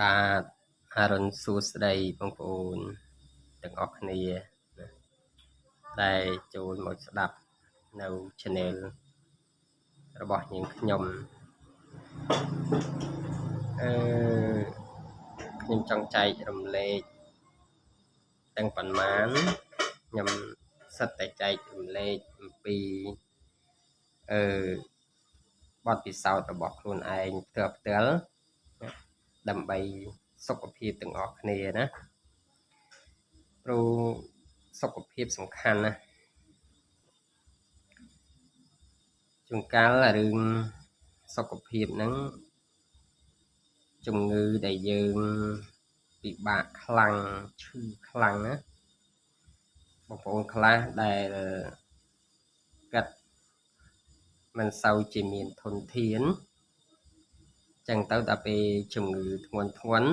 បាទអរុនសួស្តីបងប្អូនទាំងអស់គ្នាដែលចូលមកស្ដាប់នៅ channel របស់យើងខ្ញុំខ្ញុំចង់ចែករំលែកទាំងប៉ុន្មានខ្ញុំសិតតែចែករំលែកអំពីបទពិសោធន៍របស់ខ្លួនឯងផ្ទាល់ដើម្បីសុខភាពទាំងអស់គ្នាណាព្រោះសុខភាពសំខាន់ណាស់ជួនកាលរឿងសុខភាពហ្នឹងជំងឺដែលយើងពិបាកខ្លាំងឈឺខ្លាំងណាបងប្អូនខ្លះដែលគាត់មិនសូវជាមានធនធានចឹងទៅដល់ពេលជំងឺធ្ងន់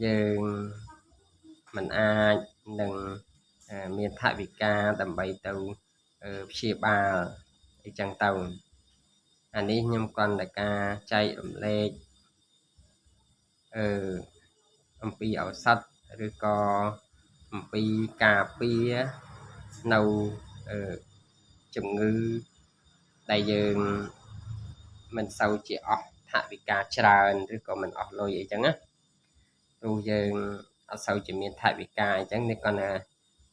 យើងមិនអាចនឹងមានថវិកាដើម្បីទៅព្យាបាលអីចឹងទៅអានេះខ្ញុំគ្រាន់តែការចែករំលែកអំពីឱសថឬក៏អំពីការពារនៅជំងឺដែលយើងមិនសូវជាអស់ថវិកាច្រើនឬក៏មិនអស់លុយអីចឹងណាព្រោះយើងអត់សូវជាមានថវិកាអញ្ចឹងនេះគាត់ណា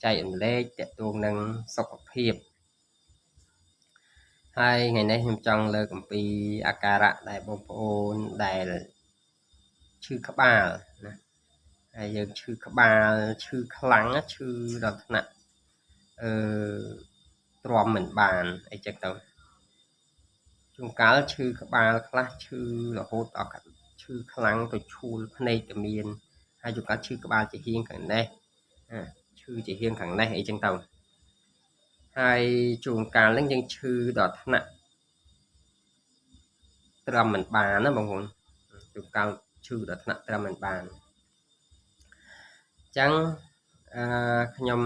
ចែករំលែកទាក់ទងនឹងសុខភាពហើយថ្ងៃនេះខ្ញុំចង់លើកអំពីអាការៈដែលបងប្អូនដែលឈឺក្បាលណាហើយយើងឈឺក្បាលឈឺខ្លាំងឈឺដល់ថ្នាក់ទ្រាំមិនបានអីចឹងទៅជួនកាលឈឺក្បាលខ្លះឈឺរហូតដល់ឈឺខ្លាំងទៅឈួលភ្នែកទៅមានហើយជួនកាលឈឺក្បាលជាហៀងខាងនេះឈឺជាហៀងខាងនេះអីចឹងទៅហើយជួនកាលហ្នឹងយើងឈឺដល់ថ្នាក់ត្រឹមមិនបានណាបងប្អូនជួនកាលឈឺដល់ថ្នាក់ត្រឹមមិនបានអញ្ចឹងខ្ញុំ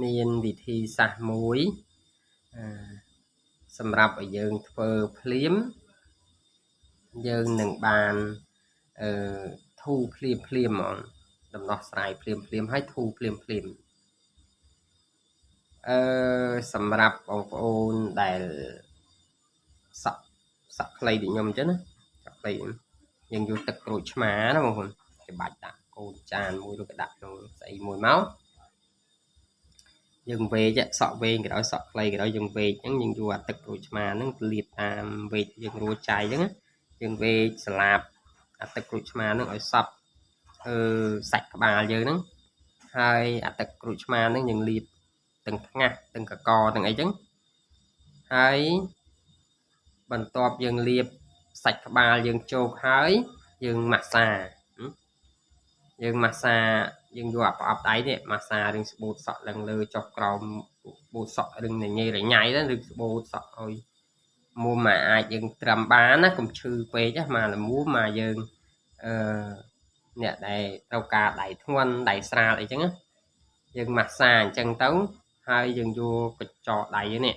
មានវិធីសាស្ត្រមួយសម្រាប់ឲ្យយើងធ្វើភ្លាមយើងនឹងបានធូរភ្លាមហ្មងដំណោះស្រាយភ្លាមហើយធូរភ្លាមសម្រាប់បងប្អូនដែលសក់ខ្លីដូចខ្ញុំអញ្ចឹងណាសក់ខ្លីយើងយកទឹកក្រូចឆ្មាណាបងប្អូនច្បាច់ដាក់កូនចានមួយឬក៏ដាក់ក្នុងស្អីមួយមកយើងវេកសក់វែងក៏ដោយសក់ខ្លីក៏ដោយយើងវេកអញ្ចឹងយើងយកអាទឹកក្រូចឆ្មាហ្នឹងលាបតាមវេកយើងរួចចាយអញ្ចឹងយើងវេកស្លាបអាទឹកក្រូចឆ្មាហ្នឹងឲ្យសប់សាច់ក្បាលយើងហ្នឹងហើយអាទឹកក្រូចឆ្មាហ្នឹងយើងលាបទាំងថ្ងាសទាំងកកទាំងអីចឹងហើយបន្ទាប់យើងលាបសាច់ក្បាលយើងជោគហើយយើងម៉ាស្សាយើងយកអាប្រអប់ដៃនេះម៉ាស្សារឿងស្បូតសក់ឡើងលើចុះក្រោមបូតសក់រឿងញ៉ៃរញ៉ៃហ្នឹងឬស្បូតសក់ឲ្យមុំមកអាចយើងត្រាំបានណាកុំឈឺពេកមកល្មមមកយើងអ្នកដែលត្រូវការដៃធ្ងន់ដៃស្រាលអីចឹងយើងម៉ាស្សាអញ្ចឹងទៅហើយយើងយកកញ្ចក់ដៃនេះ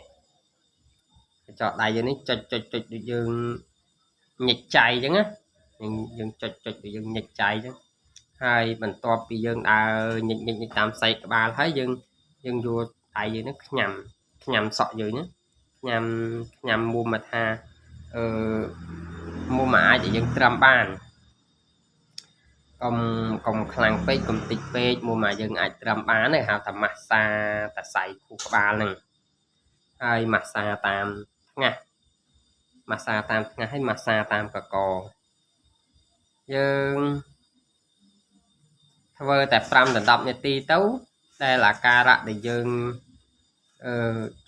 ចុចដូចយើងញិចចៃអញ្ចឹងណាយើងចុចដូចយើងញិចចៃអញ្ចឹងហើយបន្ទាប់ពីយើងដើរញិចតាមផ្ទៃក្បាលហើយយើងយកដៃយើងនេះខ្ញាំសក់យើងណាខ្ញាំមុំមកថាមុំមកអាចឲ្យយើងត្រាំបានកុំខ្លាំងពេកកុំតិចពេកមុំមកយើងអាចត្រាំបានហៅថាម៉ាស្សាតសៃខួរក្បាលហ្នឹងហើយម៉ាស្សាតាមថ្ងាសហើយម៉ាស្សាតាមកកយើងធ្វើតែ5ដល់10នាទីទៅដែលអាការៈដែលយើង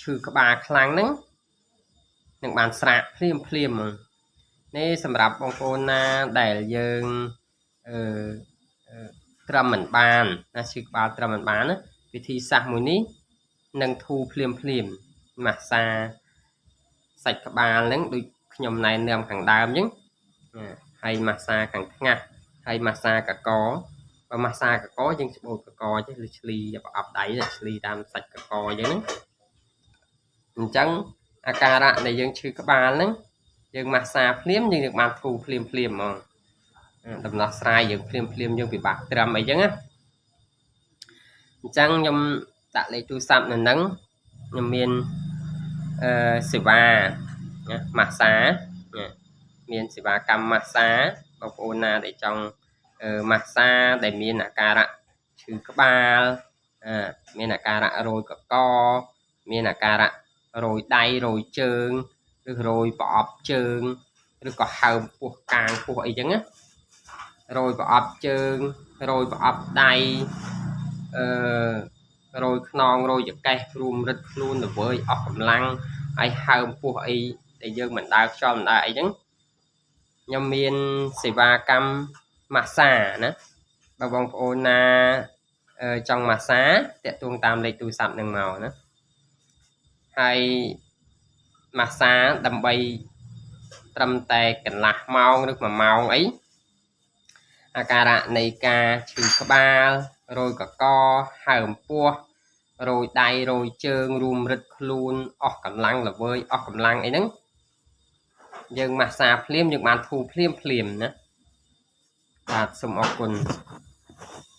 ឈឺក្បាលខ្លាំងហ្នឹងនឹងបានស្រាកភ្លាមនេះសម្រាប់បងប្អូនណាដែលយើងត្រឹមមិនបានណាឈឺក្បាលត្រឹមមិនបានណាវិធីសាស្ត្រមួយនេះនឹងធូរភ្លាមម៉ាស្សាសាច់ក្បាលហ្នឹងដូចខ្ញុំណែនាំខាងដើមអញ្ចឹងហើយម៉ាស្សាខាងថ្ងាសហើយម៉ាស្សាកកបើម៉ាស្សាកកយើងច្បូតកកចេះឬឆ្លីប្រអប់ដៃឆ្លីតាមសាច់កកអញ្ចឹងអញ្ចឹងអាការៈដែលយើងឈឺក្បាលហ្នឹងយើងម៉ាស្សាភ្លាមយើងនឹងបានធូរភ្លាមហ្មង đầm nó sai dựng phim dương bị bạc trầm ấy chứ á chẳng nhom đã lấy tu sắm nên nắng nhom miền sĩ ba massage miền sĩ ba cầm massage bọc ôn để trong massage để miền cà rạ chữ các ba miền cà rạ rồi có co miền cà rạ rồi đay rồi trơn rồi bỏ trơn rồi có hầm buộc càng buộc ấy chẳng á rồi bỏ trơn rồi bỏ đay rồi non rồi giật cây rùm rất luôn là với ốc cầm lăng ai hầm buộc ấy để dương mình đào cho mình đào ấy chẳng nhâm miên sĩ ba cam massage nữa bao vòng ôn trong massage để tuôn tam lấy tu sắm đằng màu nữa hay massage đầm bay trầm tè cảnh lạc mau nước mà mau ấy cà rạ này cà chữ ba rồi có co hầm pua rồi đay rồi trơn rùm rực luôn ọc cầm lăng là với ọc cầm lăng ấy nắng dương massage phim nhưng bạn thu phim nữa đạt sum ọc quần